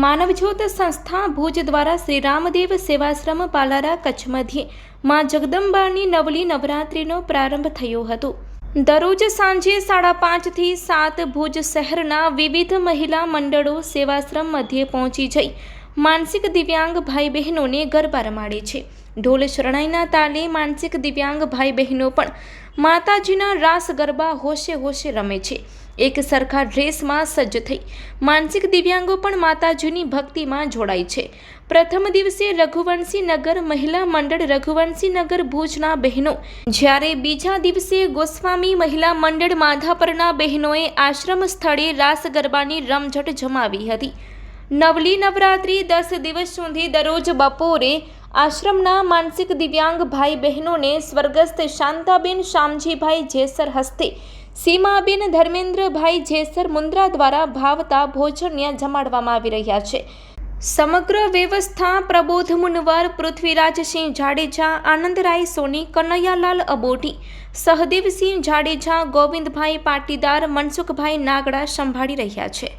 માનવજ્યોત સંસ્થા ભુજ દ્વારા શ્રી રામદેવ સેવાશ્રમ પાલારા કચ્છ મધ્યે માં જગદંબાની નવલી નવરાત્રિનો પ્રારંભ થયો હતો। દરરોજ સાંજે 5:30 થી 7 ભુજ શહેરના વિવિધ મહિલા મંડળો સેવાશ્રમ મધ્યે પહોંચી જઈ માનસિક દિવ્યાંગ ભાઈ બહેનોને ગરબા રમાડે છે। ઢોલ શરણાઈના તાલે માનસિક દિવ્યાંગ ભાઈ બહેનો પણ માતાજીના રાસ ગરબા હોશે હોશે રમે છે। એક સરખા ડ્રેસમાં સજ્જ થઈ માનસિક દિવ્યાંગો પણ માતાજીની ભક્તિમાં જોડાય છે। પ્રથમ દિવસે રઘુવંશી નગર મહિલા મંડળ રઘુવંશી નગર ભુજના બહેનો, જ્યારે બીજા દિવસે ગોસ્વામી મહિલા મંડળ માધાપરના બહેનોએ આશ્રમ સ્થળે રાસ ગરબાની રમઝટ જમાવી હતી। નવલી નવરાત્રિ 10 દિવસ સુધી દરરોજ બપોરે આશ્રમના માનસિક દિવ્યાંગ ભાઈ બહેનોને સ્વર્ગસ્થ શાંતાબેન શામજીભાઈ જેસર હસ્તે સીમાબેન ધર્મેન્દ્રભાઈ જેસર મુન્દ્રા દ્વારા ભાવતા ભોજન્ય જમાડવામાં આવી રહ્યા છે। સમગ્ર વ્યવસ્થા પ્રબોધ મુનવર, પૃથ્વીરાજસિંહ જાડેજા, આનંદરાય સોની, કનૈયાલાલ અબોટી, સહદેવસિંહ જાડેજા, ગોવિંદભાઈ પાટીદાર, મનસુખભાઈ નાગડા સંભાળી રહ્યા છે।